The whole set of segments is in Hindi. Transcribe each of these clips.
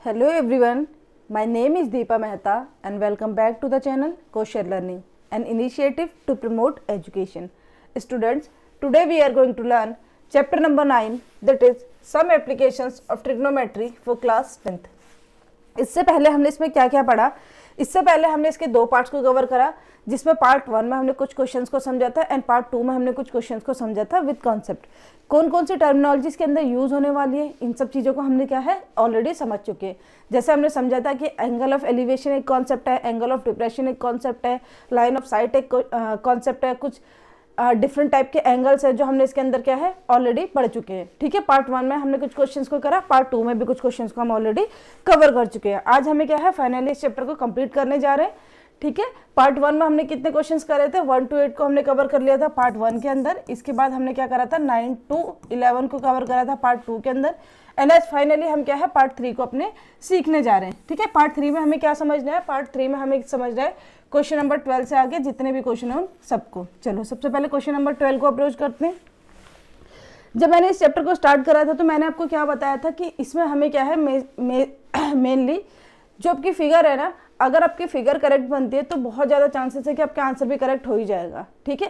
Hello everyone, my name is Deepa Mehta and welcome back to the channel Kosher Learning, an initiative to promote education. Students, today we are going to learn chapter number 9, that is some applications of trigonometry for class 10th. इससे पहले हमने इसमें क्या क्या पढ़ा? इससे पहले हमने इसके दो पार्ट्स को कवर करा, जिसमें पार्ट 1 में हमने कुछ क्वेश्चंस को समझा था एंड पार्ट 2 में हमने कुछ क्वेश्चंस को समझा था विद कॉन्सेप्ट. कौन कौन सी टर्मिनोलॉजी इसके अंदर यूज होने वाली है, इन सब चीज़ों को हमने क्या है ऑलरेडी समझ चुके हैं. जैसे हमने समझा था कि एंगल ऑफ एलिवेशन एक कॉन्सेप्ट है, एंगल ऑफ डिप्रेशन एक कॉन्सेप्ट है, लाइन ऑफ साइट एक कॉन्सेप्ट है, कुछ डिफरेंट टाइप के एंगल्स हैं जो हमने इसके अंदर क्या है ऑलरेडी पढ़ चुके हैं. ठीक है, पार्ट 1 में हमने कुछ क्वेश्चंस को करा, पार्ट 2 में भी कुछ क्वेश्चंस को हम ऑलरेडी कवर कर चुके हैं. आज हमें क्या है फाइनली इस चैप्टर को कंप्लीट करने जा रहे हैं. ठीक है, पार्ट 1 में हमने कितने क्वेश्चंस करे थे, 1 to 8 को हमने कवर कर लिया था पार्ट 1 के अंदर. इसके बाद हमने क्या करा था 9 to 11 को कवर करा था पार्ट 2 के अंदर. एंड आज फाइनली हम क्या है पार्ट 3 को अपने सीखने जा रहे हैं. ठीक है, पार्ट 3 में हमें क्या समझना है, पार्ट 3 में हमें समझना है क्वेश्चन नंबर 12 से आगे जितने भी क्वेश्चन हैं उन सबको. चलो सबसे पहले क्वेश्चन नंबर 12 को अप्रोच करते हैं. जब मैंने इस चैप्टर को स्टार्ट करा था तो मैंने आपको क्या बताया था कि इसमें हमें क्या है मेनली जो आपकी फिगर है ना, अगर आपकी फिगर करेक्ट बनती है तो बहुत ज़्यादा चांसेस है कि आपका आंसर भी करेक्ट हो ही जाएगा. ठीक है,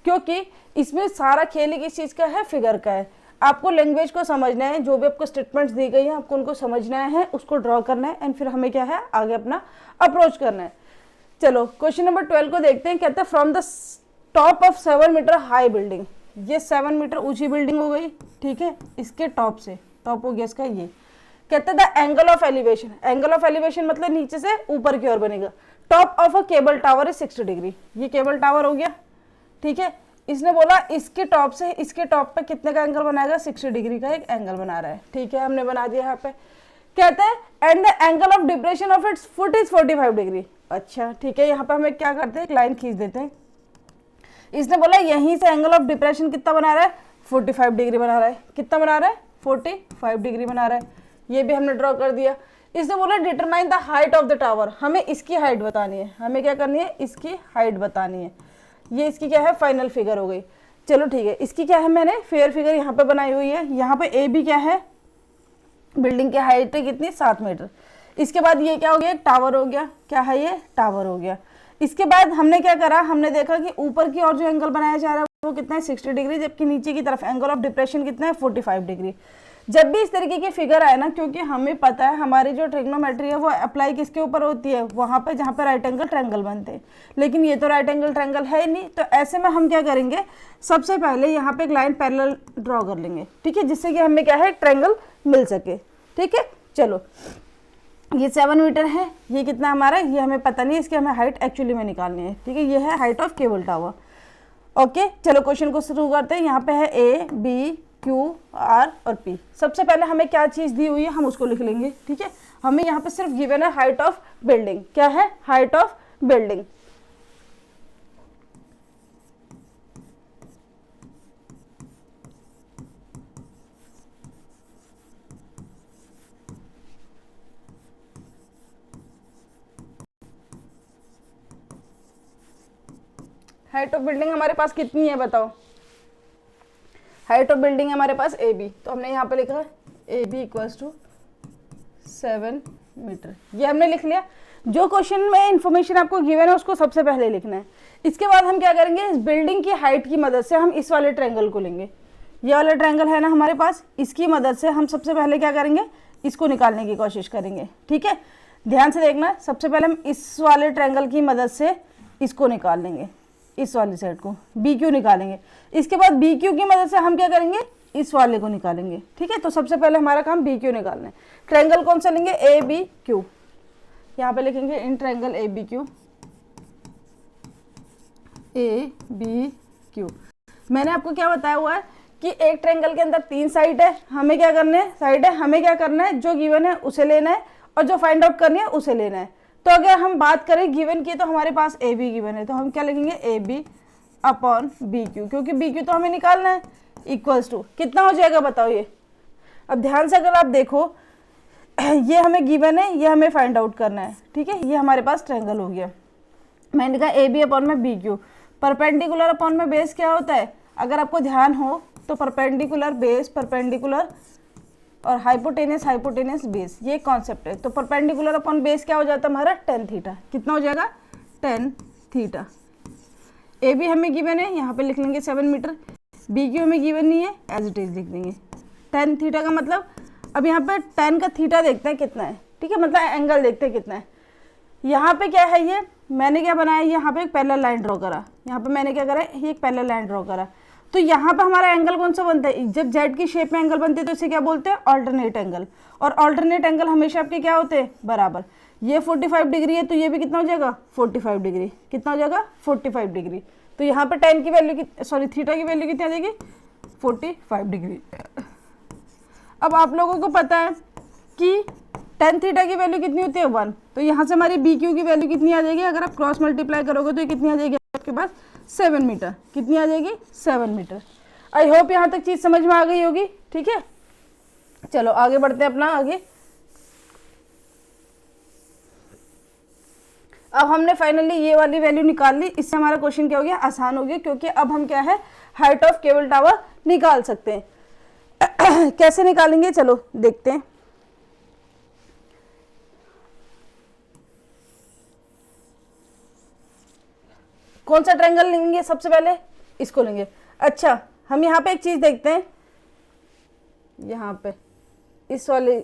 क्योंकि इसमें सारा खेल ही किस चीज़ का है, फिगर का है. आपको लैंग्वेज को समझना है, जो भी आपको स्टेटमेंट्स दी गई हैं आपको उनको समझना है, उसको ड्रॉ करना है एंड फिर हमें क्या है आगे अपना अप्रोच करना है. चलो क्वेश्चन नंबर 12 को देखते हैं. कहता है from the top of 7 metre high building. ये 7 मीटर ऊंची बिल्डिंग हो गई. ठीक है, इसके टॉप से, टॉप हो गया इसका ये. कहते हैं the angle of elevation. Angle of elevation मतलब नीचे से ऊपर की ओर बनेगा. Top of a cable tower is 60 degree. ये केबल टावर हो गया. ठीक है, इसने बोला इसके टॉप से इसके टॉप पे कितने का एंगल बनाएगा, 60 डिग्री का एक एंगल बना रहा है. ठीक है, हमने बना दिया यहाँ पे. कहते हैं and the angle of depression of its foot is 45 degree. अच्छा ठीक है, यहाँ पे हमें क्या करते हैं एक लाइन खींच देते हैं. इसने बोला यहीं से एंगल ऑफ डिप्रेशन कितना बना रहा है, 45 डिग्री बना रहा है. कितना बना रहा है, 45 डिग्री बना रहा है. ये भी हमने ड्रॉ कर दिया. इसने बोला determine the height of the tower. हमें इसकी हाइट बतानी है, हमें क्या करनी है, इसकी हाइट बतानी है. ये इसकी क्या है फाइनल फिगर हो गई. चलो ठीक है, इसकी क्या है मैंने फेयर फिगर यहाँ पे बनाई हुई है. यहाँ पे ए बी क्या है, बिल्डिंग की हाइट है कितनी, 7 मीटर. इसके बाद ये क्या हो गया, एक टावर हो गया. क्या है ये, टावर हो गया. इसके बाद हमने क्या करा, हमने देखा कि ऊपर की ओर जो एंगल बनाया जा रहा है वो कितना है, 60 डिग्री, जबकि नीचे की तरफ एंगल ऑफ डिप्रेशन कितना है, 45 डिग्री. जब भी इस तरीके की फिगर आए ना, क्योंकि हमें पता है हमारी जो ट्रिग्नोमेट्री है वो अप्लाई किसके ऊपर होती है, वहाँ पे जहाँ पे राइट एंगल ट्रायंगल बनते हैं. लेकिन ये तो राइट एंगल ट्रायंगल है ही नहीं. तो ऐसे में हम क्या करेंगे, सबसे पहले यहाँ पे एक लाइन पैरेलल ड्रॉ कर लेंगे. ठीक है, जिससे कि हमें क्या है ट्रायंगल मिल सके. ठीक है, चलो ये 7 मीटर है. ये कितना हमारा, ये हमें पता नहीं, इसकी हमें हाइट एक्चुअली में निकालनी है. ठीक है, ये है height of cable tower. Okay चलो क्वेश्चन को शुरू करते हैं. यहाँ पे है ए बी क्यू आर और पी. सबसे पहले हमें क्या चीज़ दी हुई है हम उसको लिख लेंगे. ठीक है, हमें यहाँ पे सिर्फ गिवन है हाइट ऑफ बिल्डिंग. क्या है, height of building. Height of building हमारे पास कितनी है बताओ. हाइट ऑफ बिल्डिंग हमारे पास ए बी, तो हमने यहाँ पे लिखा है A B equals to 7 metre. ये हमने लिख लिया. जो क्वेश्चन में इंफॉर्मेशन आपको गिवन है उसको सबसे पहले लिखना है. इसके बाद हम क्या करेंगे, इस बिल्डिंग की हाइट की मदद से हम इस वाले ट्रायंगल को लेंगे. ये वाला ट्रायंगल है ना हमारे पास, इसकी मदद से हम सबसे पहले क्या करेंगे, इसको निकालने की कोशिश करेंगे. ठीक है, ध्यान से देखना. सबसे पहले हम इस वाले ट्रायंगल की मदद से इसको निकाल लेंगे, इस वाली साइड को बी क्यू निकालेंगे. इसके बाद बी क्यू की मदद से हम क्या करेंगे, इस वाले को निकालेंगे. ठीक है, तो सबसे पहले हमारा काम बी क्यू निकालना है. ट्रायंगल कौन सा लेंगे, ए बी क्यू. यहाँ पे लिखेंगे in triangle A B Q, A B Q. मैंने आपको क्या बताया हुआ है कि एक ट्रायंगल के अंदर 3 साइड है. हमें क्या करना है, साइड है, हमें क्या करना है, जो गिवन है उसे लेना है और जो फाइंड आउट करनी है उसे लेना है. तो अगर हम बात करें गिवन की, तो हमारे पास ए बी गिवन है, तो हम क्या लिखेंगे A B upon B Q, क्योंकि बी क्यू तो हमें निकालना है. इक्वल्स टू कितना हो जाएगा बताओ ये. अब ध्यान से अगर आप देखो, ये हमें गिवन है, ये हमें फाइंड आउट करना है. ठीक है, ये हमारे पास ट्रायंगल हो गया. मैंने कहा ए बी अपॉन में बी क्यू. परपेंडिकुलर अपॉन में बेस क्या होता है, अगर आपको ध्यान हो तो परपेंडिकुलर बेस परपेंडिकुलर और हाइपोटेनस हाइपोटेनस बेस, ये कॉन्सेप्ट है। तो परपेंडिकुलर अपॉन बेस क्या हो जाता है हमारा, टेन थीटा। कितना हो जाएगा, टेन थीटा। ए बी हमें गिवन है, यहाँ पे लिख लेंगे 7 मीटर। बी क्यू हमें गिवन नहीं है, एज इट इज लिख देंगे। टेन थीटा का मतलब, अब यहाँ पे टेन का थीटा देखते हैं कितना है, ठीक है, मतलब एंगल देखते हैं कितना है। यहाँ पे क्या है, ये मैंने क्या बनाया, यहाँ पे एक पैरेलल लाइन ड्रॉ करा, यहाँ पे मैंने क्या करा, ये एक पैरेलल लाइन ड्रॉ करा। तो यहाँ पे हमारा एंगल कौन सा बनता है, जब जेड की शेप में एंगल बनते हैं तो इसे क्या बोलते हैं, ऑल्टरनेट एंगल। और ऑल्टरनेट एंगल हमेशा आपके क्या होते हैं, बराबर। ये 45 डिग्री है तो ये भी कितना हो जाएगा, 45 डिग्री। कितना हो जाएगा, 45 डिग्री। तो यहाँ पे टेन की वैल्यू, सॉरी थीटा की वैल्यू कितनी आ जाएगी, 45 डिग्री। अब आप लोगों को पता है कि टेन थीटा की वैल्यू कितनी होती है, 1। तो यहाँ से हमारी बी क्यू की वैल्यू कितनी आ जाएगी, अगर आप क्रॉस मल्टीप्लाई करोगे तो ये कितनी आ जाएगी आपके पास, 7 मीटर। कितनी आ जाएगी, 7 मीटर। आई होप यहाँ तक चीज़ समझ में आ गई होगी, ठीक है। चलो आगे बढ़ते हैं अपना आगे। अब हमने फाइनली ये वाली वैल्यू निकाल ली, इससे हमारा क्वेश्चन क्या हो गया, आसान हो गया, क्योंकि अब हम क्या है, हाइट ऑफ केबल टावर निकाल सकते हैं। कैसे निकालेंगे, चलो देखते हैं। कौन सा ट्रायंगल लेंगे सबसे पहले, इसको लेंगे। अच्छा, हम यहाँ पे एक चीज देखते हैं, यहाँ पे इस वाले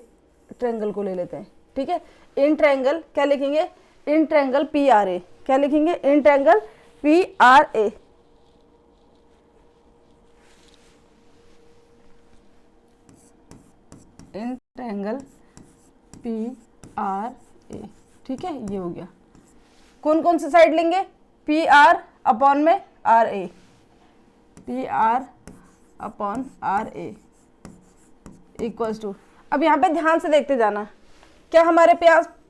ट्रायंगल को ले लेते हैं, ठीक है। इन ट्रायंगल क्या लिखेंगे, in triangle P R A, क्या लिखेंगे, in triangle P R A. In triangle P R A, ठीक है, ये हो गया। कौन कौन सी साइड लेंगे, पी आर अपॉन में R A, P R upon R A equals to. अब यहाँ पे ध्यान से देखते जाना, क्या हमारे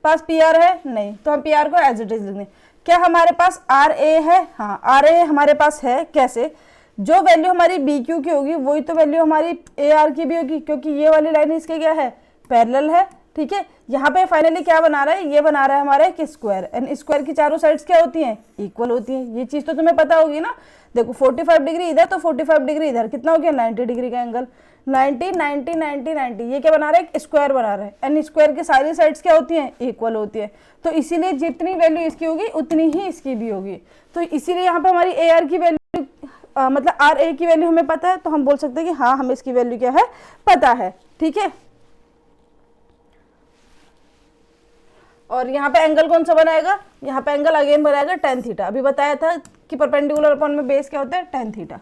पास पी आर है, नहीं, तो हम पी आर को एज इट इज लिख दें। क्या हमारे पास आर ए है, हाँ आर ए हमारे पास है। कैसे, जो वैल्यू हमारी बी क्यू की होगी वही तो वैल्यू हमारी ए आर की भी होगी, क्योंकि ये वाली लाइन इसके क्या है, पैरेलल है, ठीक है। यहाँ पे फाइनली क्या बना रहा है, ये बना रहा है हमारा एक स्क्वायर, एंड स्क्वायर की चारों साइड्स क्या होती हैं, इक्वल होती हैं। ये चीज़ तो तुम्हें पता होगी ना। देखो 45 डिग्री इधर तो 45 डिग्री इधर, कितना हो गया, 90 डिग्री का एंगल। 90 90 90 90, ये क्या बना रहा है, एक स्क्वायर बना रहा है, एंड स्क्वायर की सारी साइड्स क्या होती हैं, इक्वल होती है। तो इसीलिए जितनी वैल्यू इसकी होगी उतनी ही इसकी भी होगी। तो इसीलिए यहाँ पे हमारी ए आर की वैल्यू मतलब आर ए की वैल्यू हमें पता है, तो हम बोल सकते हैं कि हाँ हमें इसकी वैल्यू क्या है, पता है, ठीक है। और यहाँ पे एंगल कौन सा बनाएगा, यहाँ पे एंगल अगेन बनाएगा टेन थीटा। अभी बताया था कि परपेंडिकुलर अपॉन में बेस क्या होता है, tan theta,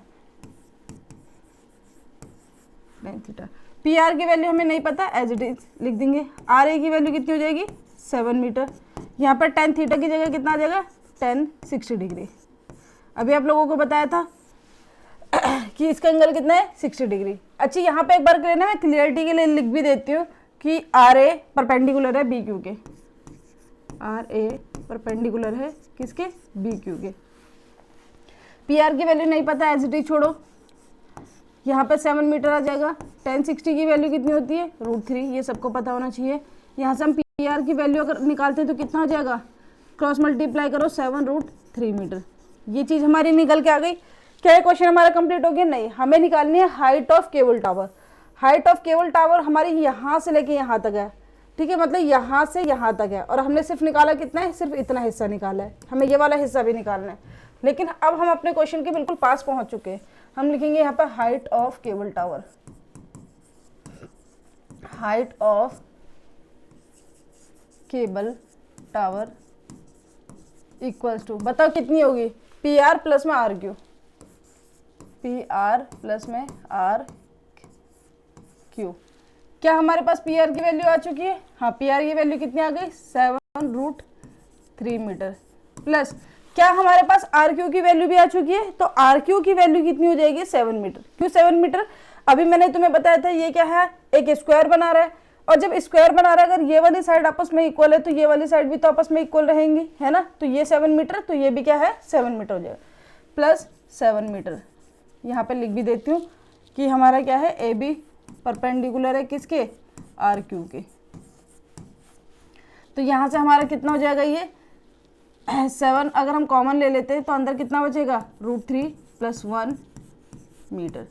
tan theta. P R की वैल्यू हमें नहीं पता, एज इट इज लिख देंगे। आर ए की वैल्यू कितनी हो जाएगी, 7 मीटर। यहाँ पर टेन थीटा की जगह कितना आ जाएगा, 1060 डिग्री। अभी आप लोगों को बताया था कि इसका एंगल कितना है, 60 डिग्री। अच्छा, यहाँ पे एक बार लेना, मैं क्लियरिटी के लिए लिख भी देती हूँ कि आर ए परपेंडिकुलर है बी क्यू के, आर ए परपेंडिकुलर है किसके, बी क्यू के। पी आर की वैल्यू नहीं पता, एज इट इज छोड़ो। यहाँ पे 7 मीटर आ जाएगा। 1060 की वैल्यू कितनी होती है, √3, ये सबको पता होना चाहिए। यहाँ से हम पी आर की वैल्यू अगर निकालते हैं तो कितना हो जाएगा, क्रॉस मल्टीप्लाई करो 7√3 मीटर। ये चीज़ हमारी निकल के आ गई। क्या क्वेश्चन हमारा कंप्लीट हो गया, नहीं, हमें निकालनी है height of cable tower. Height of cable tower हमारी यहाँ से लेके यहाँ तक है, ठीक है, मतलब यहाँ से यहाँ तक है। और हमने सिर्फ निकाला कितना है, सिर्फ इतना हिस्सा निकाला है, हमें ये वाला हिस्सा भी निकालना है। लेकिन अब हम अपने क्वेश्चन के बिल्कुल पास पहुँच चुके हैं। हम लिखेंगे यहाँ पर height of cable tower, height of cable tower equals to, बताओ कितनी होगी, पी आर प्लस में R Q, P R plus में आर क्यू। क्या हमारे पास पी आर की वैल्यू आ चुकी है, हाँ, पी आर की वैल्यू कितनी आ गई, 7√3 मीटर। प्लस क्या हमारे पास आर क्यू की वैल्यू भी आ चुकी है, तो आर क्यू की वैल्यू कितनी हो जाएगी, 7 मीटर। क्यों 7 मीटर, अभी मैंने तुम्हें बताया था ये क्या है, एक स्क्वायर बना रहा है। और जब स्क्वायर बना रहा है, अगर ये वाली साइड आपस में इक्वल है तो ये वाली साइड भी तो आपस में इक्वल रहेंगी, है ना। तो ये 7 मीटर, तो ये भी क्या है, 7 मीटर हो जाएगा, प्लस 7 मीटर। यहाँ पे लिख भी देती हूँ कि हमारा क्या है, ए बी परपेंडिकुलर है किसके, आर क्यू के। तो यहाँ से हमारा कितना हो जाएगा, ये 7 अगर हम कॉमन ले लेते हैं तो अंदर कितना बचेगा, √3 + 1 मीटर।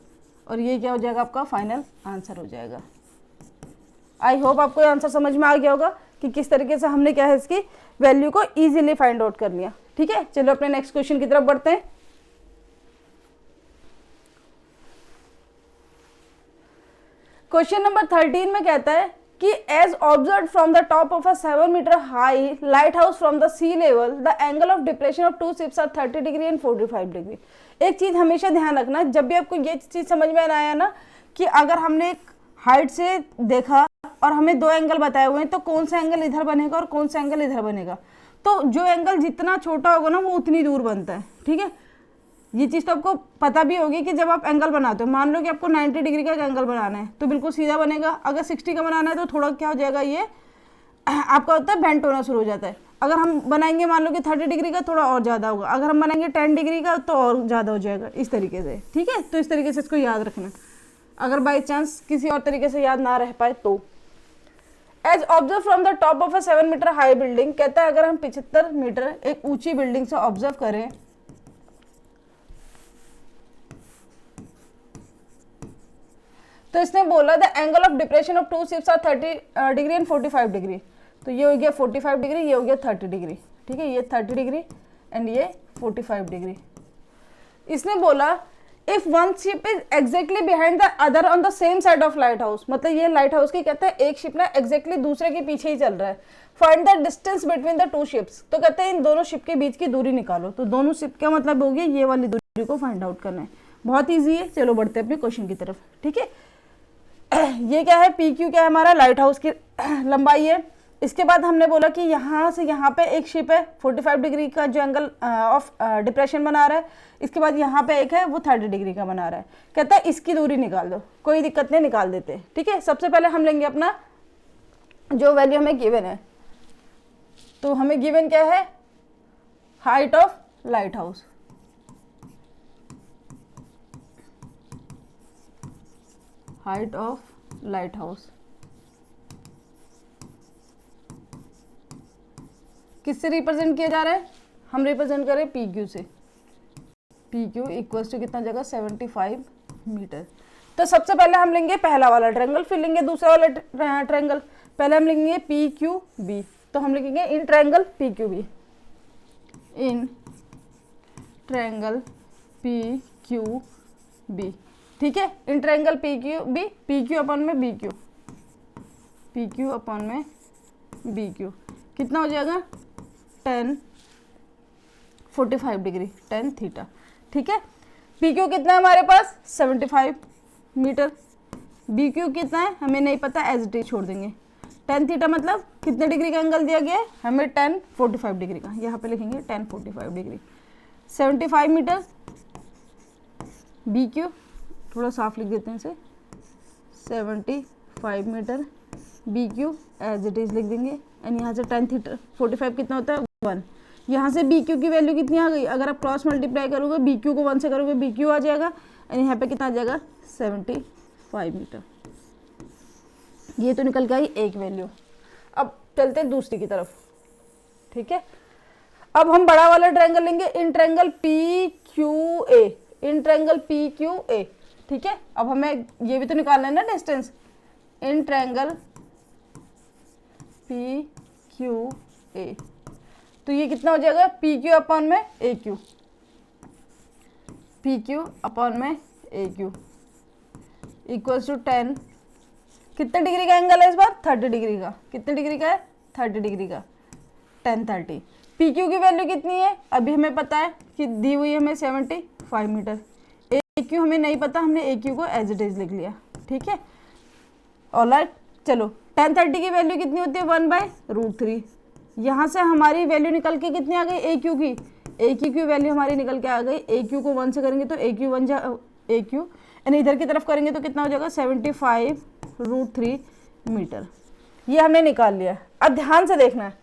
और ये क्या हो जाएगा, आपका फाइनल आंसर हो जाएगा। आई होप आपको ये आंसर समझ में आ गया होगा कि किस तरीके से हमने क्या है इसकी वैल्यू को इजीली फाइंड आउट कर लिया। ठीक है, चलो अपने नेक्स्ट क्वेश्चन की तरफ बढ़ते हैं। क्वेश्चन नंबर 13 में कहता है कि as observe from the top of a 7 metre high lighthouse from the sea level the angle of depression of two ships are 30 degree and 45 degree. एक चीज हमेशा ध्यान रखना, जब भी आपको ये चीज समझ में आया ना कि अगर हमने एक हाइट से देखा और हमें दो एंगल बताए हुए हैं तो कौन सा एंगल इधर बनेगा और कौन सा एंगल इधर बनेगा, तो जो एंगल जितना छोटा होगा ना वो उतनी दूर बनता है। ठीक है, ये चीज़ तो आपको पता भी होगी कि जब आप एंगल बनाते हो, मान लो कि आपको 90 डिग्री का एक एंगल बनाना है तो बिल्कुल सीधा बनेगा। अगर 60 का बनाना है तो थोड़ा क्या हो जाएगा, ये आपका होता है बेंट होना शुरू हो जाता है। अगर हम बनाएंगे मान लो कि 30 डिग्री का, थोड़ा और ज़्यादा होगा। अगर हम बनाएंगे 10 डिग्री का तो और ज़्यादा हो जाएगा, इस तरीके से। ठीक है, तो इस तरीके से इसको याद रखना, अगर बाई चांस किसी और तरीके से याद ना रह पाए तो। As observe from the top of a 7 metre high building, कहता है अगर हम 75 मीटर एक ऊंची बिल्डिंग से ऑब्जर्व करें तो इसने बोला the angle of depression of two ships are 30 degree and 45 degree. तो ये हो गया 45 डिग्री, ये हो गया 30 डिग्री। ठीक है, ये 30 डिग्री एंड ये 45 डिग्री। इसने बोला if one ship is exactly behind the other on the same side of light house, मतलब ये लाइट हाउस की कहते हैं एक शिप ना एग्जैक्टली दूसरे के पीछे ही चल रहा है। Find the distance between the two ships, तो कहते हैं इन दोनों शिप के बीच की दूरी निकालो। तो दोनों शिप का मतलब हो गया ये वाली दूरी को फाइंड आउट करना है। बहुत ईजी है, चलो बढ़ते हैं अपने क्वेश्चन की तरफ। ठीक है, ये क्या है, पी क्यू क्या है, हमारा लाइट हाउस की लंबाई है। इसके बाद हमने बोला कि यहाँ से यहाँ पे एक शिप है 45 डिग्री का जो एंगल ऑफ डिप्रेशन बना रहा है। इसके बाद यहाँ पे एक है वो 30 डिग्री का बना रहा है। कहता है इसकी दूरी निकाल दो, कोई दिक्कत नहीं, निकाल देते। ठीक है, सबसे पहले हम लेंगे अपना जो वैल्यू हमें गिवन है। तो हमें गिवन क्या है, height of light house. Height of light house किससे रिप्रेजेंट किया जा रहा है, हम रिप्रेजेंट करें पी क्यू से। पी क्यू इक्वल्स टू कितना जगह 75 मीटर। तो सबसे पहले हम लेंगे पहला वाला ट्रायंगल, फिर लेंगे दूसरा वाला ट्रायंगल। पहले हम लेंगे पी क्यू बी, तो हम लिखेंगे in triangle P Q B, in triangle P Q B. ठीक है, in triangle P Q B, P Q upon में B Q, P Q upon में बी क्यू कितना हो जाएगा 10 45 डिग्री, 10 थीटा। ठीक है, पी क्यू कितना है हमारे पास 75 मीटर, बी क्यू कितना है हमें नहीं पता, एज इट इज छोड़ देंगे। 10 थीटा मतलब कितने डिग्री का एंगल दिया गया है हमें, 10 45 डिग्री का, यहाँ पे लिखेंगे 10 45 डिग्री। 75 मीटर बी क्यू, थोड़ा साफ लिख देते हैं इसे, 75 metre B Q as it is लिख देंगे। एंड यहाँ से 10 थीटा 45 कितना होता है 1। यहाँ से बी क्यू की वैल्यू कितनी आ गई, अगर आप क्रॉस मल्टीप्लाई करोगे बी क्यू को 1 से करोगे बी क्यू आ जाएगा। एंड यहाँ पे कितना आ जाएगा 75 मीटर। ये तो निकल गई एक वैल्यू। अब चलते हैं दूसरी की तरफ। ठीक है, अब हम बड़ा वाला ट्रायंगल लेंगे, in triangle P Q A, in triangle P Q A. ठीक है, अब हमें ये भी तो निकालना है ना distance, in triangle P Q A. तो ये कितना हो जाएगा पी क्यू अपॉन में ए क्यू, पी क्यू अपॉन में ए क्यू इक्वल्स टू 10। कितने डिग्री का एंगल है इस बार 30 डिग्री का, कितने डिग्री का है 30 डिग्री का, 10 30। पी क्यू की वैल्यू कितनी है अभी हमें पता है कि दी हुई है हमें 75 मीटर। ए क्यू हमें नहीं पता, हमने ए क्यू को एज इट इज लिख लिया। ठीक है, ऑलराइट, चलो 10 30 की वैल्यू कितनी होती है 1/√3। यहाँ से हमारी वैल्यू निकल के कितनी आ गई ए क्यू की, ए क्यू की वैल्यू हमारी निकल के आ गई, ए क्यू को 1 से करेंगे तो ए क्यू 1 ए क्यू, यानी इधर की तरफ करेंगे तो कितना हो जाएगा 75√3 मीटर। ये हमने निकाल लिया। अब ध्यान से देखना है,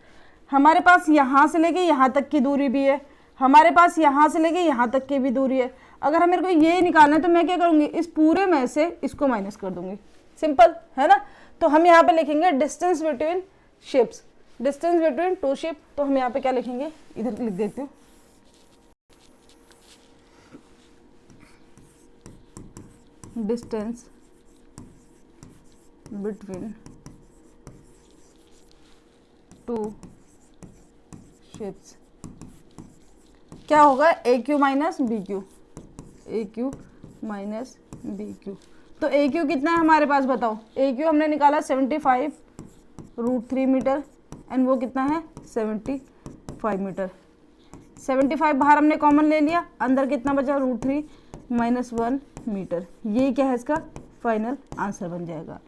हमारे पास यहाँ से लेके यहाँ तक की दूरी भी है, हमारे पास यहाँ से लेके यहाँ तक की भी दूरी है। अगर मेरे को ये निकालना है तो मैं क्या करूँगी, इस पूरे में से इसको माइनस कर दूंगी, सिंपल है ना। तो हम यहाँ पे लिखेंगे distance between ships, distance between two ship. तो हम यहाँ पे क्या लिखेंगे, इधर लिख देती हूँ, डिस्टेंस बिटवीन 2 शिप्स, क्या होगा ए क्यू माइनस बी क्यू, ए क्यू माइनस बी क्यू। तो ए क्यू कितना है हमारे पास बताओ, ए क्यू हमने निकाला 75√3 मीटर एंड वो कितना है 75 मीटर। 75 बाहर हमने कॉमन ले लिया, अंदर कितना बचा √3 -1 मीटर। ये क्या है इसका फाइनल आंसर बन जाएगा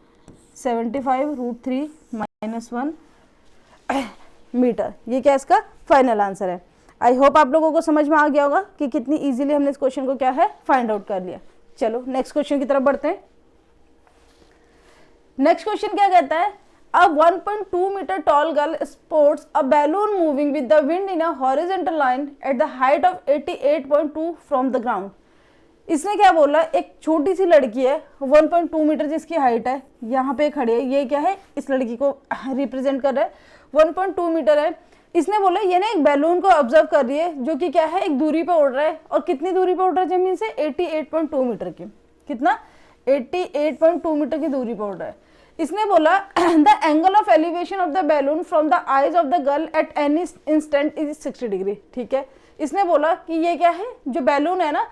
75√3 -1 मीटर। ये क्या इसका फाइनल आंसर है। आई होप आप लोगों को समझ में आ गया होगा कि कितनी इजीली हमने इस क्वेश्चन को क्या है फाइंड आउट कर लिया। चलो नेक्स्ट क्वेश्चन की तरफ बढ़ते हैं। नेक्स्ट क्वेश्चन क्या कहता है, a 1.2 metre tall girl sports a balloon moving with the wind in a horizontal line at the height of 88.2 from the ground. इसने क्या बोला, एक छोटी सी लड़की है 1.2 मीटर जिसकी हाइट है, यहाँ पे खड़ी है, ये क्या है इस लड़की को रिप्रेजेंट कर रहा है, 1.2 मीटर है। इसने बोला ये ना एक बैलून को ऑब्जर्व कर रही है जो कि क्या है एक दूरी पे उड़ रहा है, और कितनी दूरी पे उड़ रहा है जमीन से 88.2 मीटर की, कितना 88.2 मीटर की दूरी पे उड़ रहा है। इसने बोला the angle of elevation of the balloon from the eyes of the girl at any instant is 60 degree. ठीक है, इसने बोला कि ये क्या है जो बैलून है ना,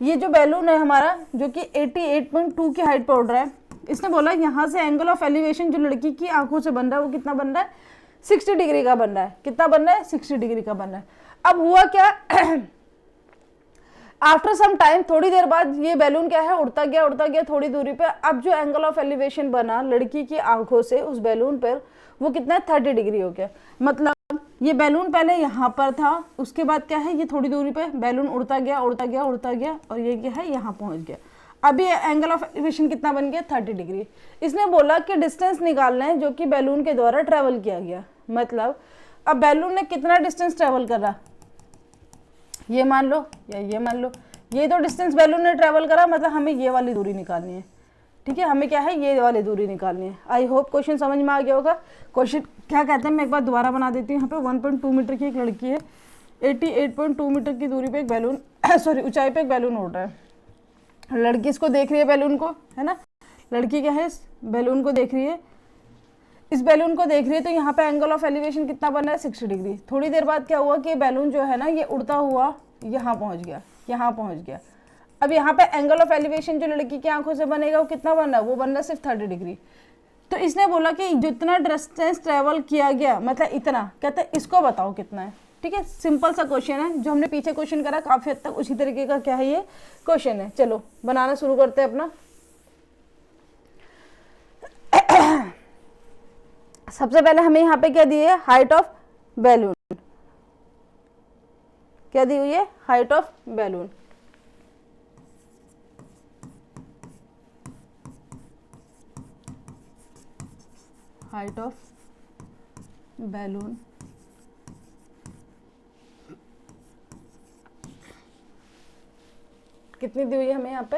ये जो बैलून है हमारा जो कि 88.2 की हाइट पर उड़ रहा है, इसने बोला यहाँ से एंगल ऑफ एलिवेशन जो लड़की की आंखों से बन रहा है वो कितना बन रहा है 60 डिग्री का बन रहा है। कितना बन रहा है 60 डिग्री का बन रहा है। अब हुआ क्या आफ्टर सम टाइम, थोड़ी देर बाद ये बैलून क्या है उड़ता गया थोड़ी दूरी पे। अब जो एंगल ऑफ एलिवेशन बना लड़की की आंखों से उस बैलून पर वो कितना है 30 डिग्री हो गया। मतलब ये बैलून पहले यहाँ पर था, उसके बाद क्या है ये थोड़ी दूरी पे बैलून उड़ता गया और ये क्या है यहाँ पहुँच गया। अभी एंगल ऑफ एलिवेशन कितना बन गया 30 डिग्री। इसने बोला कि डिस्टेंस निकालना है जो कि बैलून के द्वारा ट्रेवल किया गया। मतलब अब बैलून ने कितना डिस्टेंस ट्रेवल करा, ये मान लो या ये मान लो, ये तो डिस्टेंस बैलून ने ट्रेवल करा, मतलब हमें ये वाली दूरी निकालनी है। ठीक है, हमें क्या है ये वाली दूरी निकालनी है। आई होप क्वेश्चन समझ में आ गया होगा। क्वेश्चन क्या कहते हैं मैं एक बार दोबारा बना देती हूँ। यहाँ पे 1.2 मीटर की एक लड़की है, 88.2 मीटर की दूरी पे एक बैलून सॉरी ऊंचाई पे एक बैलून उड़ रहा है। लड़की इसको देख रही है बैलून को, है ना, लड़की क्या है इस बैलून को देख रही है, इस बैलून को देख रही है। तो यहाँ पे एंगल ऑफ एलिवेशन कितना बन रहा है 60 डिग्री। थोड़ी देर बाद क्या हुआ कि बैलून जो है ना ये उड़ता हुआ यहाँ पहुँच गया। अब यहाँ पे एंगल ऑफ एलिवेशन जो लड़की की आंखों से बनेगा वो कितना बन रहा है, वो बन रहा है सिर्फ 30 डिग्री। तो इसने बोला कि जितना डिस्टेंस ट्रेवल किया गया मतलब इतना, कहते हैं इसको बताओ कितना है। ठीक है, सिंपल सा क्वेश्चन है, जो हमने पीछे क्वेश्चन करा काफी हद तक उसी तरीके का क्या है ये क्वेश्चन है। चलो बनाना शुरू करते हैं अपना। सबसे पहले हमें यहाँ पे क्या दी है, हाइट ऑफ बैलून, क्या दी हुई है height of balloon. Height of balloon कितनी दी हुई है हमें यहाँ पे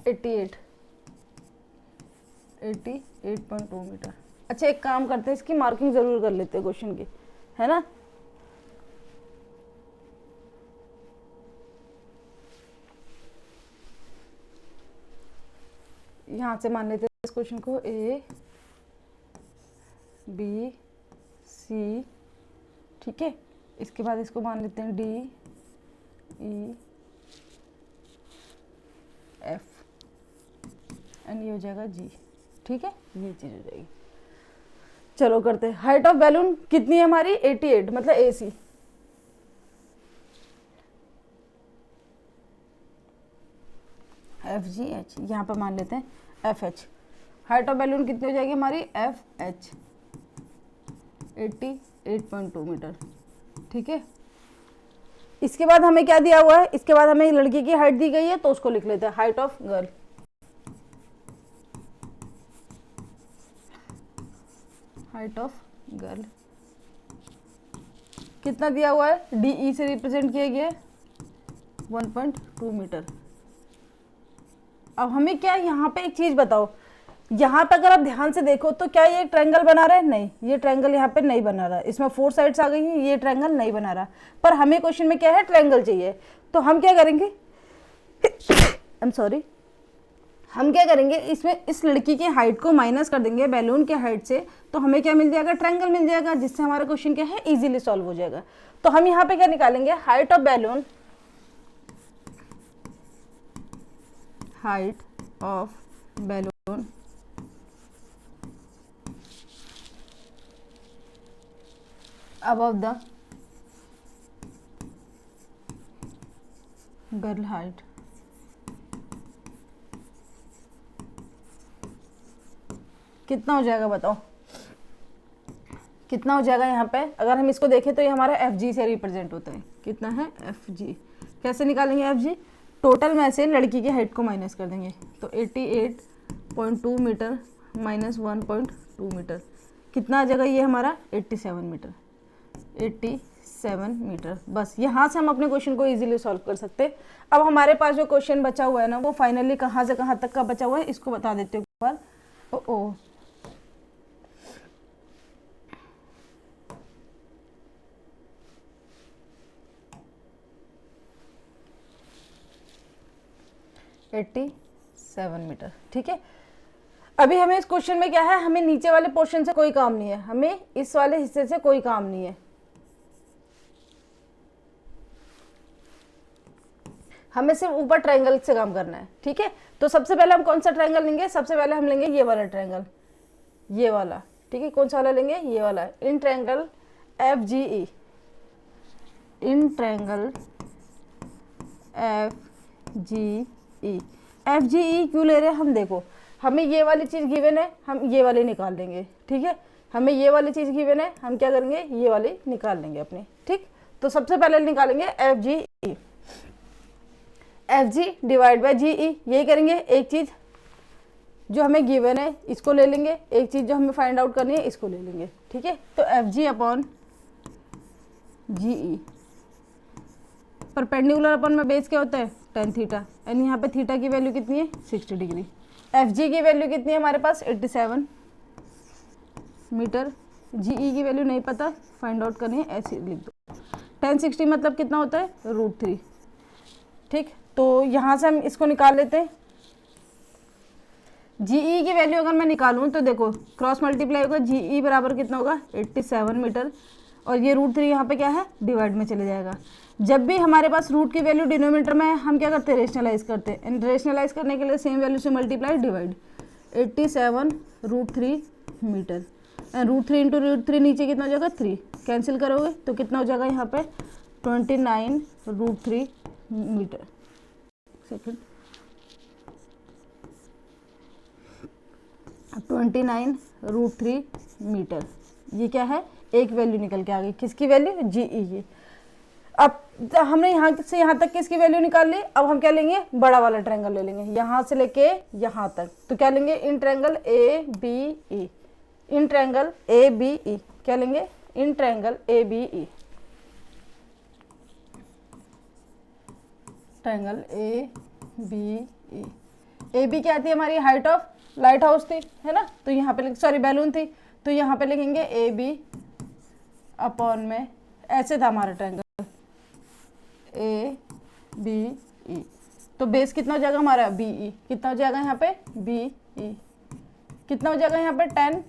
88.2 मीटर। अच्छा एक काम करते हैं, इसकी मार्किंग जरूर कर लेते हैं क्वेश्चन की, है ना। यहाँ से मान लेते हैं इस क्वेश्चन को A B C, ठीक है। इसके बाद इसको मान लेते हैं D E F एंड ये हो जाएगा G। ठीक है, ये चीज हो जाएगी। चलो करते हैं। हाइट ऑफ बैलून कितनी है हमारी 88, मतलब AC। FGH यहाँ पर मान लेते हैं FH। हाइट ऑफ बैलून कितनी हो जाएगी हमारी FH 88.2 मीटर। ठीक है, इसके बाद हमें क्या दिया हुआ है, इसके बाद हमें लड़की की हाइट दी गई है तो उसको लिख लेते हैं height of girl. Height of girl कितना दिया हुआ है, DE से रिप्रेजेंट किया गया है 1.2 मीटर। अब हमें क्या यहाँ पे एक चीज बताओ, यहाँ पे अगर आप ध्यान से देखो तो क्या ये ट्रायंगल बना रहा है, नहीं, ये ट्रायंगल यहाँ पे नहीं बना रहा, इसमें 4 साइड्स आ गई हैं, ये ट्रायंगल नहीं बना रहा। पर हमें क्वेश्चन में क्या है ट्रायंगल चाहिए, तो हम क्या करेंगे आई एम सॉरी, हम क्या करेंगे, इसमें इस लड़की की हाइट को माइनस कर देंगे बैलून के हाइट से, तो हमें क्या मिल जाएगा, ट्रायंगल मिल जाएगा, जिससे हमारा क्वेश्चन क्या है, इजीली सॉल्व हो जाएगा। तो हम यहाँ पे क्या निकालेंगे, height of balloon, height of balloon above the girl height. कितना हो जाएगा बताओ, कितना हो जाएगा यहाँ पे, अगर हम इसको देखें तो ये हमारा एफ जी से रिप्रेजेंट होता है, कितना है एफ जी। कैसे निकालेंगे एफ जी, टोटल में से लड़की की हाइट को माइनस कर देंगे, तो 88.2 मीटर माइनस 1.2 मीटर, कितना आ जाएगा ये हमारा 87 मीटर, 87 मीटर। बस यहाँ से हम अपने क्वेश्चन को इजीली सॉल्व कर सकते हैं। अब हमारे पास जो क्वेश्चन बचा हुआ है ना, वो फाइनली कहाँ से कहाँ तक का बचा हुआ है, इसको बता देते हो एक बार। ओ 87 मीटर, ठीक है। अभी हमें इस क्वेश्चन में क्या है, हमें नीचे वाले पोर्शन से कोई काम नहीं है, हमें इस वाले हिस्से से कोई काम नहीं है, हमें सिर्फ ऊपर ट्रायंगल से काम करना है, ठीक है। तो सबसे पहले हम कौन सा ट्रायंगल लेंगे, सबसे पहले हम लेंगे ये वाला ट्रायंगल, ये वाला, ठीक है। कौन सा वाला लेंगे, ये वाला, in triangle F G E, in triangle F G E. F G E क्यों ले रहे हैं हम, देखो हमें ये वाली चीज़ गिवन है, हम ये वाली निकाल देंगे, ठीक है। हमें ये वाली चीज़ गिवन है, हम क्या करेंगे, ये वाली निकाल लेंगे अपनी, ठीक। तो सबसे पहले निकालेंगे F G E, F G divide by G E, यही करेंगे। एक चीज़ जो हमें गिवन है इसको ले लेंगे, एक चीज़ जो हमें फाइंड आउट करनी है इसको ले लेंगे, ठीक है। तो एफ जी अपॉन जी ई, परपेंडिकुलर अपन में बेस क्या होता है, टेन थीटा, एंड यहाँ पे थीटा की वैल्यू कितनी है, 60 डिग्री। एफ जी की वैल्यू कितनी है हमारे पास, 87 मीटर। जी ई की वैल्यू नहीं पता, फाइंड आउट करनी है, ऐसे लिख दो। 1060 मतलब कितना होता है, √3, ठीक। तो यहाँ से हम इसको निकाल लेते हैं। जी ई की वैल्यू अगर मैं निकालूँ तो देखो क्रॉस मल्टीप्लाई होगा, जी ई बराबर कितना होगा, 87 मीटर, और ये √3 यहाँ पे क्या है, डिवाइड में चले जाएगा। जब भी हमारे पास रूट की वैल्यू डिनोमिनेटर में है, हम क्या करते हैं, रेशनलाइज करते हैं, एंड रेशनलाइज करने के लिए सेम वैल्यू से multiply divide, 87 √3 metre, and √3 into √3 नीचे कितना हो जाएगा, 3, कैंसिल करोगे तो कितना हो जाएगा यहाँ पे 29 √3 मीटर। सेकेंड 29 √3 मीटर, ये क्या है, एक वैल्यू निकल के आ गई, किसकी वैल्यू, जी ई की। अब हमने यहाँ से यहाँ तक किसकी वैल्यू निकाल ली, अब हम क्या लेंगे, बड़ा वाला ट्रायंगल ले लेंगे, यहाँ से लेके यहाँ तक। तो क्या लेंगे, in triangle A B E, in triangle A B E, क्या लेंगे, in triangle A B E, triangle A B E. A B क्या थी हमारी, हाइट ऑफ लाइट हाउस थी, है ना। तो यहाँ पे सॉरी बैलून थी, तो यहाँ पे लिखेंगे ए बी अपॉन में, ऐसे था हमारा ट्रायंगल ए बी ई। तो बेस कितना हो जाएगा हमारा, बी ई, कितना हो जाएगा यहाँ पे, बी ई, कितना हो जाएगा यहाँ पे 10,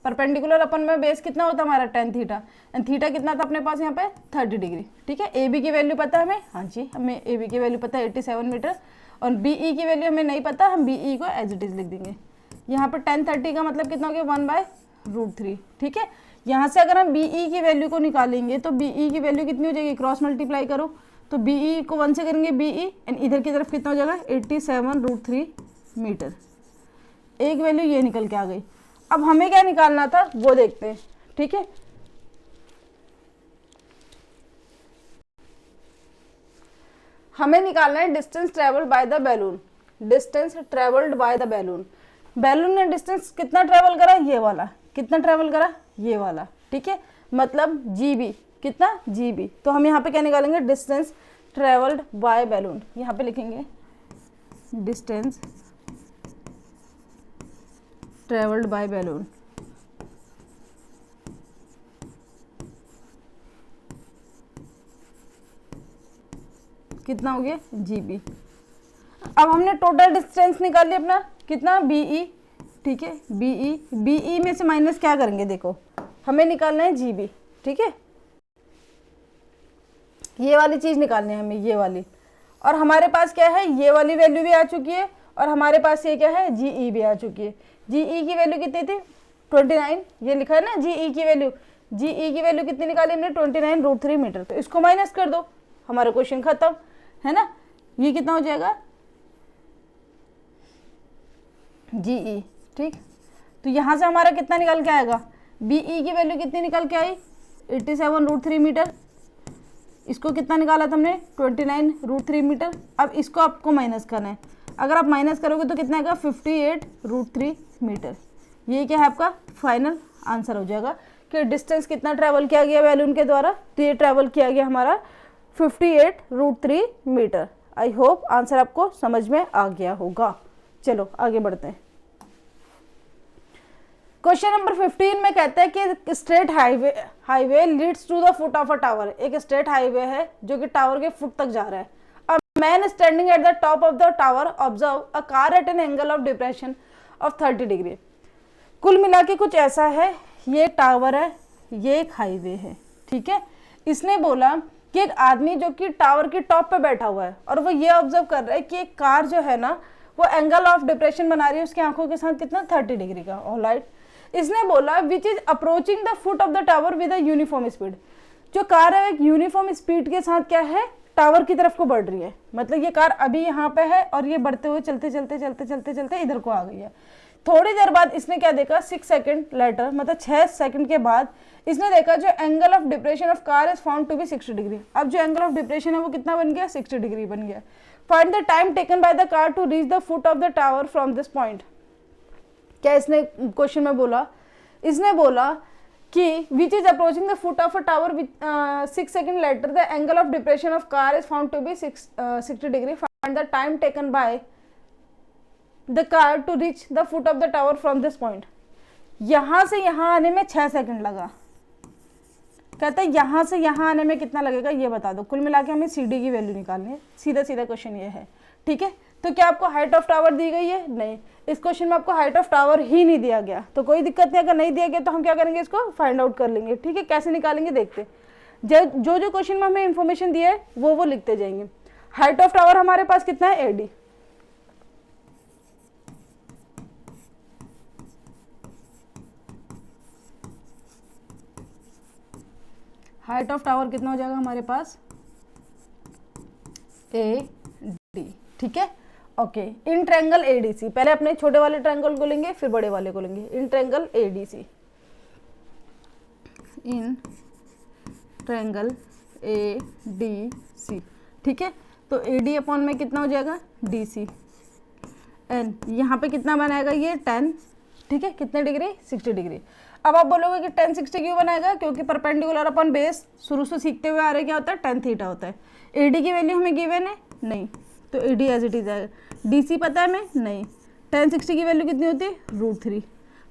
परपेंडिकुलर अपन में बेस कितना होता है हमारा, 10 थीटा, एंड थीटा कितना था अपने पास यहाँ पे 30 डिग्री, ठीक है। ए बी की वैल्यू पता है हमें, हाँ जी हमें ए बी की वैल्यू पता है 87 मीटर, और बी ई की वैल्यू हमें नहीं पता, हम बी ई को एज इट इज लिख देंगे। यहाँ पे 1030 का मतलब कितना हो गया, 1/√3, ठीक है। यहाँ से अगर हम बी ई की वैल्यू को निकालेंगे तो बी ई की वैल्यू कितनी हो जाएगी, क्रॉस मल्टीप्लाई करो, तो बी ई को 1 से करेंगे बी ई, एंड इधर की तरफ कितना हो जाएगा 87 √3 मीटर, एक वैल्यू ये निकल के आ गई। अब हमें क्या निकालना था वो देखते हैं, ठीक है। हमें निकालना है distance travelled by the balloon, distance travelled by the balloon. Balloon ने डिस्टेंस कितना ट्रेवल करा, ये वाला, कितना ट्रेवल करा, ये वाला, ठीक है, मतलब जी बी, कितना, जी बी। तो हम यहाँ पे क्या निकालेंगे, डिस्टेंस ट्रेवल्ड बाय बैलून, यहाँ पे लिखेंगे डिस्टेंस ट्रेवल्ड बाय बैलून, कितना हो गया, जी बी। अब हमने टोटल डिस्टेंस निकाल लिया अपना, कितना, BE, ठीक है, BE में से माइनस क्या करेंगे, देखो हमें निकालना है GB, ठीक है, ये वाली चीज निकालनी है हमें, ये वाली, और हमारे पास क्या है, ये वाली वैल्यू भी आ चुकी है, और हमारे पास ये क्या है, GE भी आ चुकी है। GE की वैल्यू कितनी थी, 29, ये लिखा है ना GE की वैल्यू, GE की वैल्यू कितनी निकाली हमने, 29√3 मीटर। तो इसको माइनस कर दो, हमारा क्वेश्चन खत्म है ना। ये कितना हो जाएगा, GE, ठीक। तो यहाँ से हमारा कितना निकल के आएगा, BE की वैल्यू कितनी निकल के आई, 87√3 मीटर। इसको कितना निकाला था हमने, 29√3 मीटर। अब इसको आपको माइनस करना है, अगर आप माइनस करोगे तो कितना आएगा, 58√3 मीटर। ये क्या है आपका फाइनल आंसर हो जाएगा कि डिस्टेंस कितना ट्रैवल किया गया बैलून के द्वारा। तो ये ट्रैवल किया गया हमारा 58√3 मीटर। आई होप आंसर आपको समझ में आ गया होगा। चलो आगे बढ़ते हैं। क्वेश्चन नंबर 15 में कहता है कि straight highway leads to the foot of a tower. एक स्ट्रेट हाईवे है जो कि टावर के फुट तक जा रहा है। A man standing at the top of the tower observe a car eight an angle of depression of 30 degree. कुल मिला के कुछ ऐसा है, ये टावर है, ये एक हाईवे है, ठीक है। इसने बोला कि एक आदमी जो कि टावर की टॉप पे बैठा हुआ है और वो ये ऑब्जर्व कर रहा है कि एक कार जो है ना वो एंगल ऑफ डिप्रेशन बना रही है उसकी आंखों के साथ, कितना, 30 डिग्री का। ऑलराइट, इसने बोला विच is approaching the foot of the tower with a uniform speed. जो कार है एक यूनिफॉर्म स्पीड के साथ क्या है, टावर की तरफ को बढ़ रही है। मतलब ये कार अभी यहाँ पे है और ये बढ़ते हुए चलते चलते चलते चलते चलते इधर को आ गई है। थोड़ी देर बाद इसने क्या देखा, 6 सेकंड लेटर, मतलब 6 सेकंड के बाद इसने देखा जो angle of depression of car is found to be 60 degree. अब जो एंगल ऑफ डिप्रेशन है वो कितना बन गया, 60 डिग्री बन गया। Find the time taken by the car to reach the foot of the tower from this point. क्या इसने क्वेश्चन में बोला, इसने बोला कि which is approaching the foot of a tower with 6 second later the angle of depression of car is found to be 60 degree. Find the time taken by the car to reach the foot of the tower from this point. यहां से यहां आने में 6 सेकंड लगा। कहते हैं यहां से यहां आने में कितना लगेगा ये बता दो। कुल मिला के हमें CD की वैल्यू निकालनी है। सीधा सीधा क्वेश्चन ये है, ठीक है। तो क्या आपको हाइट ऑफ टावर दी गई है, नहीं, इस क्वेश्चन में आपको हाइट ऑफ टावर ही नहीं दिया गया, तो कोई दिक्कत नहीं। अगर नहीं दिया गया तो हम क्या करेंगे, इसको फाइंड आउट कर लेंगे, ठीक है। कैसे निकालेंगे देखते, जो जो क्वेश्चन में हमें इंफॉर्मेशन दिया है वो लिखते जाएंगे। हाइट ऑफ टावर हमारे पास कितना है, AD। हाइट ऑफ टावर कितना हो जाएगा हमारे पास, AD, ठीक है। ओके, इन ट्रायंगल ADC, पहले अपने छोटे वाले ट्रायंगल को लेंगे फिर बड़े वाले को लेंगे। In triangle ADC, in triangle ADC, ठीक है। तो AD अपॉन में कितना हो जाएगा, DC, एन यहाँ पे कितना बनाएगा ये 10, ठीक है। कितने डिग्री, 60 डिग्री। अब आप बोलोगे कि 10 60 क्यों बनाएगा, क्योंकि परपेंडिकुलर अपॉन बेस शुरू से सीखते हुए आ रहे क्या होता है, tan थीटा होता है। AD की वैल्यू हमें गिवन है, नहीं, तो AD एज इट इज आएगा। DC पता है हमें, नहीं। tan 60 की वैल्यू कितनी होती है, √3।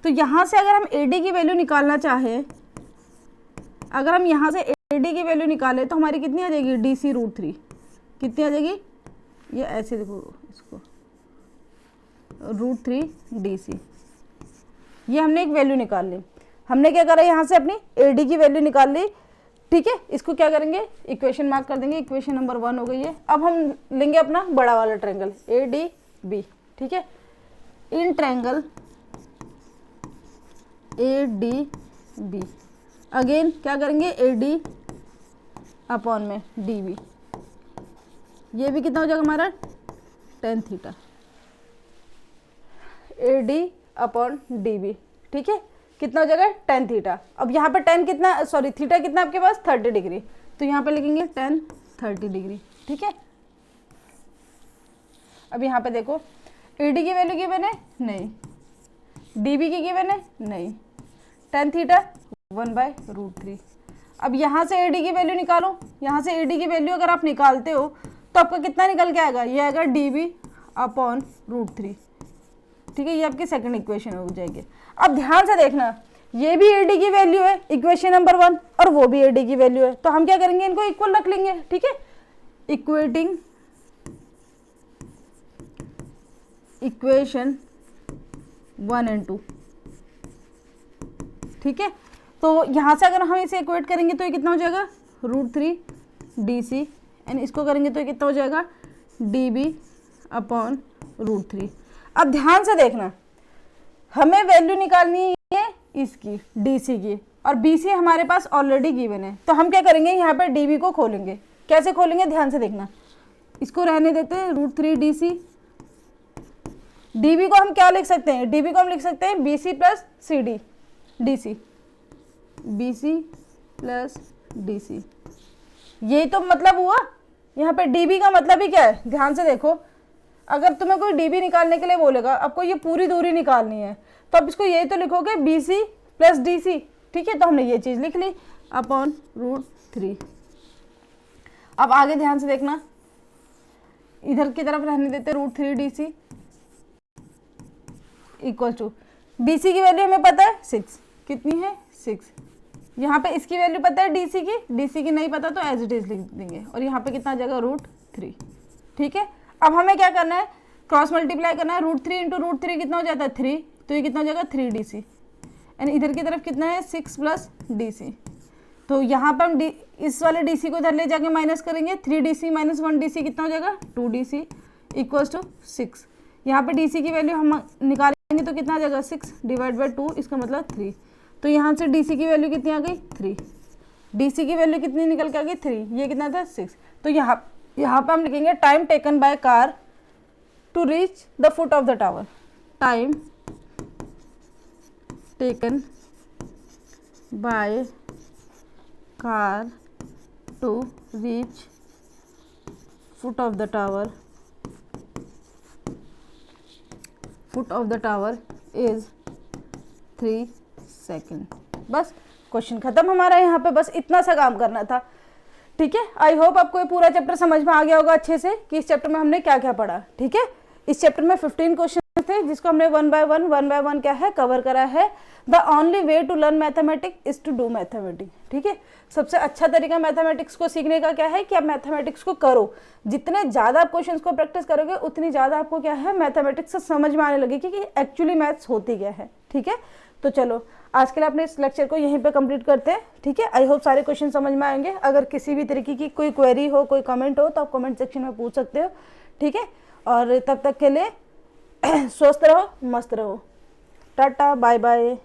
तो यहाँ से अगर हम AD की वैल्यू निकालना चाहें, अगर हम यहाँ से AD की वैल्यू निकालें तो हमारी कितनी आ जाएगी, DC √3 कितनी आ जाएगी, ये ऐसे देखो इसको, √3 DC। ये हमने एक वैल्यू निकाल ली। हमने क्या करा, यहाँ से अपनी AD की वैल्यू निकाल ली, ठीक है। इसको क्या करेंगे, इक्वेशन मार्क कर देंगे, इक्वेशन नंबर 1 हो गई है। अब हम लेंगे अपना बड़ा वाला ट्रायंगल ADB, ठीक है। इन ट्रायंगल ADB अगेन क्या करेंगे, AD अपॉन में DB, ये भी कितना हो जाएगा हमारा, tan theta, AD upon DB, ठीक है। कितना हो जाएगा, tan थीटा। अब यहाँ पे tan कितना, सॉरी थीटा कितना आपके पास, 30 डिग्री, तो यहाँ पे लिखेंगे tan 30 डिग्री, ठीक है। अब यहाँ पे देखो AD की वैल्यू गिवन है, नहीं। DB की गिवन है, नहीं। tan theta 1/√3। अब यहाँ से AD की वैल्यू निकालो, यहाँ से AD की वैल्यू अगर आप निकालते हो तो आपका कितना निकल के आएगा, ये आएगा DB अपॉन √3, ठीक है। ये आपकी सेकंड इक्वेशन हो जाएगी। अब ध्यान से देखना, ये भी AD की वैल्यू है इक्वेशन नंबर 1 और वो भी AD की वैल्यू है, तो हम क्या करेंगे, इनको इक्वल रख लेंगे, ठीक है। Equating equation 1 and 2। ठीक है, तो यहाँ से अगर हम इसे इक्वेट करेंगे तो ये कितना हो जाएगा √3 DC, एंड इसको करेंगे तो ये कितना हो जाएगा dB/√3। अब ध्यान से देखना, हमें वैल्यू निकालनी है इसकी DC की, और BC हमारे पास ऑलरेडी गिवन है, तो हम क्या करेंगे यहाँ पर dB को खोलेंगे। कैसे खोलेंगे ध्यान से देखना, इसको रहने देते हैं √3DC। dB को हम क्या लिख सकते हैं, dB को हम लिख सकते हैं BC + CD DC, BC + DC। यही तो मतलब हुआ, यहाँ पे dB का मतलब ही क्या है, ध्यान से देखो। अगर तुम्हें कोई dB निकालने के लिए बोलेगा, आपको ये पूरी दूरी निकालनी है, तो आप इसको यही तो लिखोगे BC + DC। ठीक है, तो हमने ये चीज़ लिख ली अपॉन √3। अब आगे ध्यान से देखना, इधर की तरफ रहने देते √3DC इक्वल टू DC की वैल्यू हमें पता है 6, कितनी है 6। यहाँ पे इसकी वैल्यू पता है DC की नहीं पता तो एज इट इज लिख देंगे, और यहाँ पे कितना आ जाएगा √3। ठीक है, अब हमें क्या करना है, क्रॉस मल्टीप्लाई करना है। √3 × √3 कितना हो जाता है 3, तो ये कितना हो जाएगा 3DC, एंड इधर की तरफ कितना है 6 + DC। तो यहाँ पर हम इस वाले DC को इधर ले जाके माइनस करेंगे, 3DC - 1DC कितना हो जाएगा 2DC इक्वल्स टू 6। यहाँ पे DC की वैल्यू हम निकालेंगे तो कितना आ जाएगा 6 / 2, इसका मतलब 3। तो यहाँ से DC की वैल्यू कितनी आ गई 3, DC की वैल्यू कितनी निकल के आ गई 3, ये कितना था 6। तो यहाँ पर हम लिखेंगे time taken by car to reach the foot of the tower, time taken by car to reach foot of the tower, foot of the tower is 3 second. बस क्वेश्चन खत्म हमारा, यहाँ पे बस इतना सा काम करना था। ठीक है, आई होप आपको ये पूरा चैप्टर समझ में आ गया होगा अच्छे से कि इस चैप्टर में हमने क्या क्या पढ़ा। ठीक है, इस चैप्टर में 15 क्वेश्चन थे जिसको हमने वन बाय वन क्या है कवर करा है। The only way to learn mathematics is to do mathematics. ठीक है, सबसे अच्छा तरीका मैथमेटिक्स को सीखने का क्या है कि आप मैथमेटिक्स को करो। जितने ज़्यादा आप क्वेश्चंस को प्रैक्टिस करोगे उतनी ज़्यादा आपको क्या है मैथमेटिक्स से समझ में आने लगेगी कि एक्चुअली मैथ्स होती क्या है। ठीक है, तो चलो आज के लिए अपने इस लेक्चर को यहीं पे कंप्लीट करते हैं। ठीक है, आई होप सारे क्वेश्चन समझ में आएंगे। अगर किसी भी तरीके की कोई क्वेरी हो, कोई कमेंट हो तो आप कमेंट सेक्शन में पूछ सकते हो। ठीक है, और तब तक के लिए स्वस्थ रहो, मस्त रहो, टाटा बाय बाय।